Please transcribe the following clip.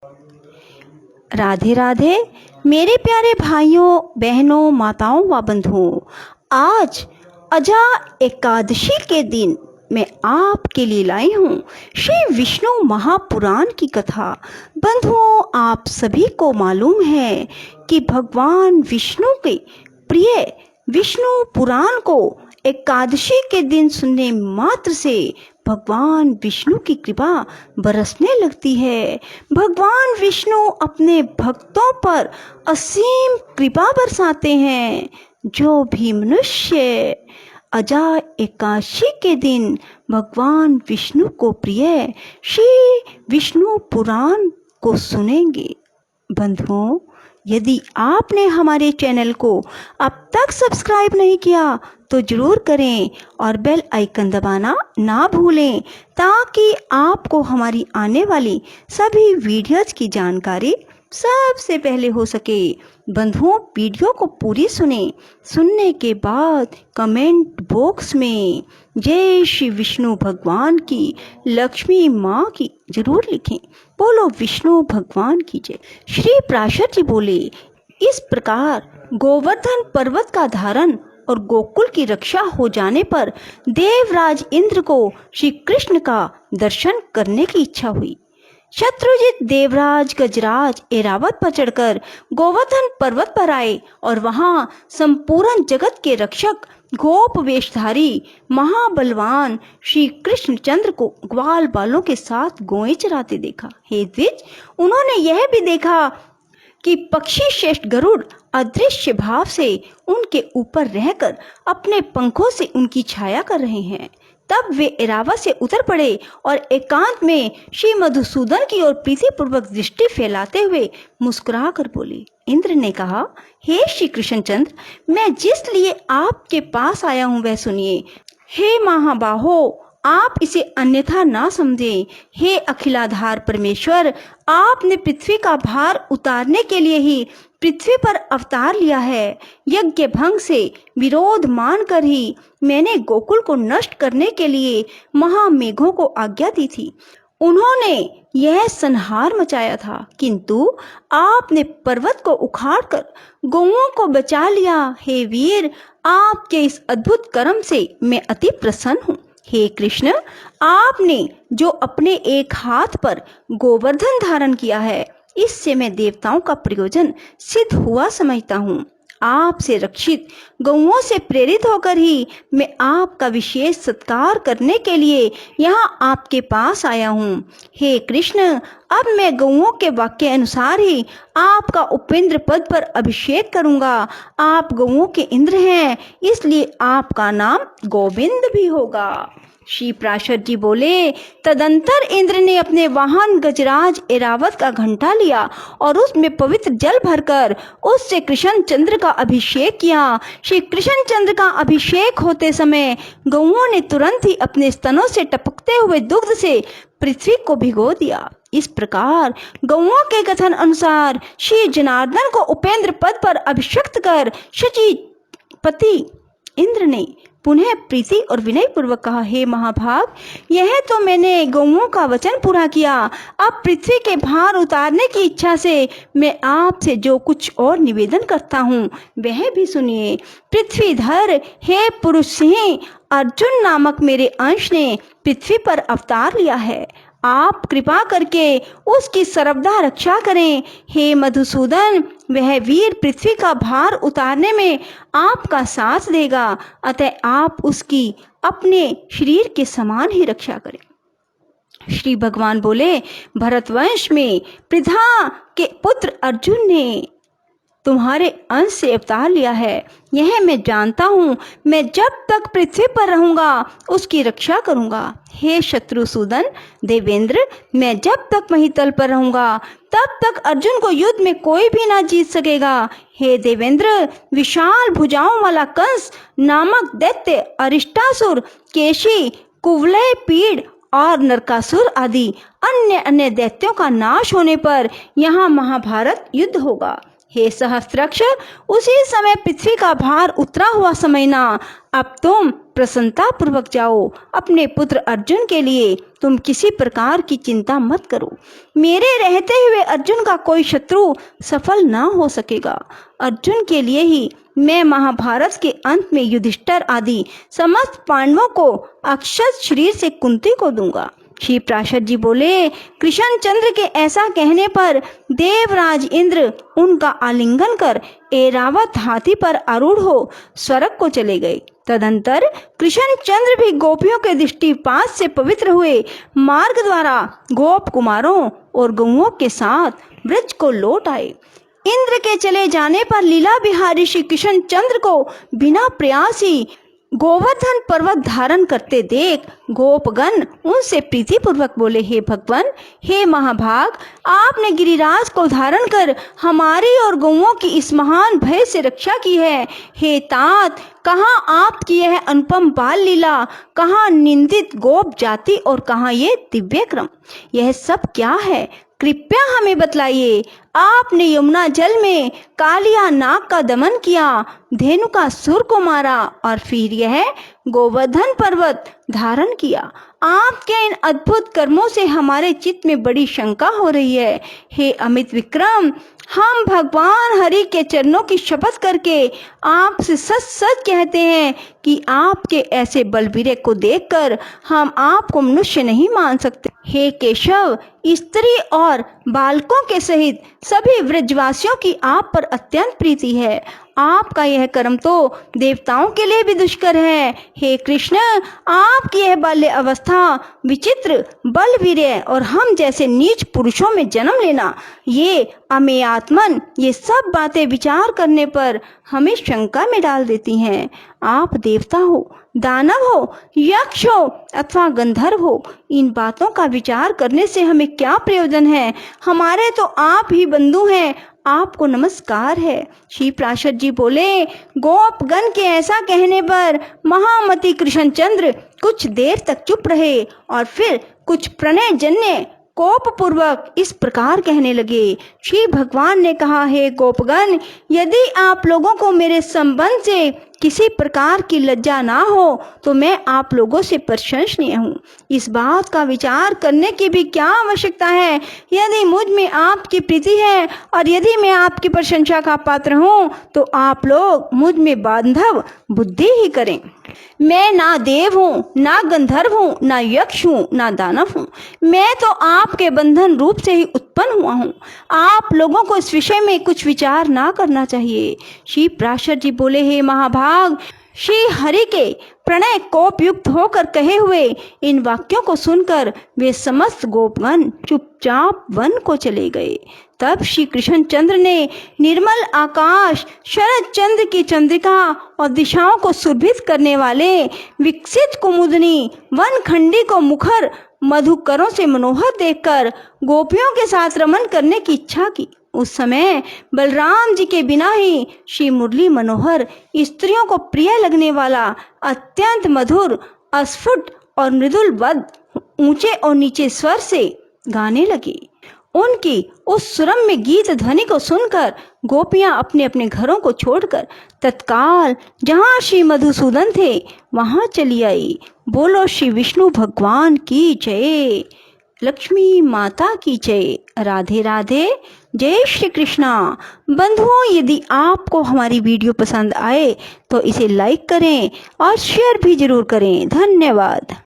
राधे राधे मेरे प्यारे भाइयों बहनों माताओं व बंधुओं, आज अजा एकादशी के दिन मैं आपके लिए लाई हूँ श्री विष्णु महापुराण की कथा। बंधुओं, आप सभी को मालूम है कि भगवान विष्णु के प्रिय विष्णु पुराण को एकादशी के दिन सुनने मात्र से भगवान विष्णु की कृपा बरसने लगती है। भगवान विष्णु अपने भक्तों पर असीम कृपा बरसाते हैं। जो भी मनुष्य अजा एकादशी के दिन भगवान विष्णु को प्रिय श्री विष्णु पुराण को सुनेंगे। बंधुओं, यदि आपने हमारे चैनल को अब तक सब्सक्राइब नहीं किया तो जरूर करें और बेल आइकन दबाना ना भूलें, ताकि आपको हमारी आने वाली सभी वीडियोज की जानकारी सबसे पहले हो सके। बंधुओं, वीडियो को पूरी सुनने के बाद कमेंट बॉक्स में जय श्री विष्णु भगवान की, लक्ष्मी माँ की जरूर लिखें। बोलो विष्णु भगवान की जय। श्री प्राशर जी बोले, इस प्रकार गोवर्धन पर्वत का धारण और गोकुल की रक्षा हो जाने पर देवराज इंद्र को श्री कृष्ण का दर्शन करने की इच्छा हुई। शत्रुजित देवराज गजराज ऐरावत पर चढ़कर गोवर्धन पर्वत पर आए और वहां संपूर्ण जगत के रक्षक गोप वेशधारी महाबलवान श्री कृष्णचंद्र को ग्वाल बालों के साथ गोएं चराते देखा। हे द्विज, उन्होंने यह भी देखा कि पक्षी श्रेष्ठ गरुड़ अदृश्य भाव से उनके ऊपर रहकर अपने पंखों से उनकी छाया कर रहे हैं। तब वे ऐरावत से उतर पड़े और एकांत में श्री मधुसूदन की ओर प्रीतिपूर्वक दृष्टि फैलाते हुए मुस्कुरा कर बोले। इंद्र ने कहा, हे श्री कृष्णचंद्र, मैं जिस लिए आपके पास आया हूँ वह सुनिए। हे महाबाहो, आप इसे अन्यथा ना समझें। हे अखिलाधार परमेश्वर, आपने पृथ्वी का भार उतारने के लिए ही पृथ्वी पर अवतार लिया है। यज्ञ भंग से विरोध मानकर ही मैंने गोकुल को नष्ट करने के लिए महामेघों को आज्ञा दी थी। उन्होंने यह संहार मचाया था, किंतु आपने पर्वत को उखाड़कर गौओं को बचा लिया। हे वीर, आपके इस अद्भुत कर्म से मैं अति प्रसन्न हूँ। हे कृष्ण, आपने जो अपने एक हाथ पर गोवर्धन धारण किया है, इससे मैं देवताओं का प्रयोजन सिद्ध हुआ समझता हूँ। आपसे रक्षित गौओं से प्रेरित होकर ही मैं आपका विशेष सत्कार करने के लिए यहाँ आपके पास आया हूँ। हे कृष्ण, अब मैं गौओं के वाक्य अनुसार ही आपका उपेंद्र पद पर अभिषेक करूँगा। आप गौओं के इंद्र हैं, इसलिए आपका नाम गोविंद भी होगा। श्री प्राशर जी बोले, तदंतर इंद्र ने अपने वाहन गजराज ऐरावत का घंटा लिया और उसमें पवित्र जल भरकर उससे कृष्णचंद्र का अभिषेक किया। श्री कृष्णचंद्र का अभिषेक होते समय गौओं ने तुरंत ही अपने स्तनों से टपकते हुए दुग्ध से पृथ्वी को भिगो दिया। इस प्रकार गौओं के कथन अनुसार श्री जनार्दन को उपेंद्र पद पर अभिषिक्त कर शचीपति इंद्र ने पुनः प्रीति और विनय पूर्वक कहा, हे महाभाग, यह तो मैंने गौओं का वचन पूरा किया। अब पृथ्वी के भार उतारने की इच्छा से मैं आपसे जो कुछ और निवेदन करता हूँ वह भी सुनिए। पृथ्वीधर हे पुरुष सिंह, अर्जुन नामक मेरे अंश ने पृथ्वी पर अवतार लिया है। आप कृपा करके उसकी सर्वदा रक्षा करें। हे मधुसूदन, वह वीर पृथ्वी का भार उतारने में आपका साथ देगा, अतः आप उसकी अपने शरीर के समान ही रक्षा करें। श्री भगवान बोले, भरतवंश में पृथा के पुत्र अर्जुन ने तुम्हारे अंश से अवतार लिया है, यह मैं जानता हूँ। मैं जब तक पृथ्वी पर रहूंगा उसकी रक्षा करूंगा। हे शत्रुसूदन देवेंद्र, मैं जब तक वहीं तल पर रहूंगा तब तक अर्जुन को युद्ध में कोई भी ना जीत सकेगा। हे देवेंद्र, विशाल भुजाओं वाला कंस नामक दैत्य अरिष्टासुर, केशी, कुवलय, पीड़ और नरकासुर आदि अन्य दैत्यों का नाश होने पर यहाँ महाभारत युद्ध होगा। हे सहस्त्रक्ष, उसी समय पृथ्वी का भार उतरा हुआ समझना। अब तुम प्रसन्नता पूर्वक जाओ अपने पुत्र अर्जुन के लिए। तुम किसी प्रकार की चिंता मत करो। मेरे रहते हुए अर्जुन का कोई शत्रु सफल ना हो सकेगा। अर्जुन के लिए ही मैं महाभारत के अंत में युधिष्ठिर आदि समस्त पांडवों को अक्षत शरीर से कुंती को दूंगा। श्री प्राशर जी बोले, कृष्ण चंद्र के ऐसा कहने पर देवराज इंद्र उनका आलिंगन कर ऐरावत हाथी पर आरूढ़ हो स्वर्ग को चले गए। तदंतर कृष्ण चंद्र भी गोपियों के दृष्टिपात से पवित्र हुए मार्ग द्वारा गोप कुमारों और गौओं के साथ ब्रज को लौट आए। इंद्र के चले जाने पर लीला बिहारी श्री कृष्ण चंद्र को बिना प्रयास ही गोवर्धन पर्वत धारण करते देख गोपगण उनसे प्रीति पूर्वक बोले, हे भगवान, हे महाभाग, आपने गिरिराज को धारण कर हमारी और गौओं की इस महान भय से रक्षा की है। हे तात, कहाँ आपकी यह अनुपम बाल लीला, कहाँ निंदित गोप जाति और कहाँ ये दिव्य क्रम, यह सब क्या है? कृपया हमें बतलाइए। आपने यमुना जल में कालिया नाग का दमन किया, धेनु का सुर को मारा और फिर यह गोवर्धन पर्वत धारण किया। आपके इन अद्भुत कर्मों से हमारे चित्त में बड़ी शंका हो रही है। हे अमित विक्रम, हम भगवान हरि के चरणों की शपथ करके आपसे सच सच कहते हैं कि आपके ऐसे बलवीर को देखकर हम आपको मनुष्य नहीं मान सकते। हे केशव, स्त्री और बालकों के सहित सभी व्रजवासियों की आप पर अत्यंत प्रीति है। आपका यह कर्म तो देवताओं के लिए भी दुष्कर है। हे कृष्ण, आपकी यह बाल्य अवस्था, विचित्र बलवीर्य और हम जैसे नीच पुरुषों में जन्म लेना, ये अमेय आत्मन, ये सब बातें विचार करने पर हमें शंका में डाल देती हैं। आप देवता हो, दानव हो, यक्ष हो अथवा गंधर्व हो, इन बातों का विचार करने से हमें क्या प्रयोजन है? हमारे तो आप ही बंधु हैं, आपको नमस्कार है। श्री प्राशर जी बोले, गोपगण के ऐसा कहने पर महामती कृष्णचंद्र कुछ देर तक चुप रहे और फिर कुछ प्रणय जन्य कोप पूर्वक इस प्रकार कहने लगे। श्री भगवान ने कहा, हे गोपगण, यदि आप लोगों को मेरे संबंध से किसी प्रकार की लज्जा ना हो तो मैं आप लोगों से प्रशंसनीय हूँ। इस बात का विचार करने की भी क्या आवश्यकता है? यदि मुझ में आपकी प्रीति है और यदि मैं आपकी प्रशंसा का पात्र हूँ तो आप लोग मुझ में बांधव बुद्धि ही करें। मैं ना देव हूँ, ना गंधर्व हूँ, ना यक्ष हूँ, ना दानव हूँ। मैं तो आपके बंधन रूप से ही उत्पन्न हुआ हूँ। आप लोगों को इस विषय में कुछ विचार ना करना चाहिए। श्री प्राशर जी बोले, हे महाभाग, श्री हरि के प्रणय कोप युक्त होकर कहे हुए इन वाक्यों को सुनकर वे समस्त गोपगण चुपचाप वन को चले गए। तब श्री कृष्ण चंद्र ने निर्मल आकाश, शरद चंद्र की चंद्रिका और दिशाओं को सुरभित करने वाले विकसित कुमुदनी वन खंडी को मुखर मधुकरों से मनोहर देखकर गोपियों के साथ रमन करने की इच्छा की। उस समय बलराम जी के बिना ही श्री मुरली मनोहर, स्त्रियों को प्रिय लगने वाला अत्यंत मधुर, अस्फुट और मृदुल बद्ध ऊंचे और नीचे स्वर से गाने लगे। उनकी उस सुरम्य गीत ध्वनि को सुनकर गोपियां अपने अपने घरों को छोड़कर तत्काल जहाँ श्री मधुसूदन थे वहां चली आई। बोलो श्री विष्णु भगवान की जय, लक्ष्मी माता की जय। राधे राधे, जय श्री कृष्णा। बंधुओं, यदि आपको हमारी वीडियो पसंद आए तो इसे लाइक करें और शेयर भी जरूर करें। धन्यवाद।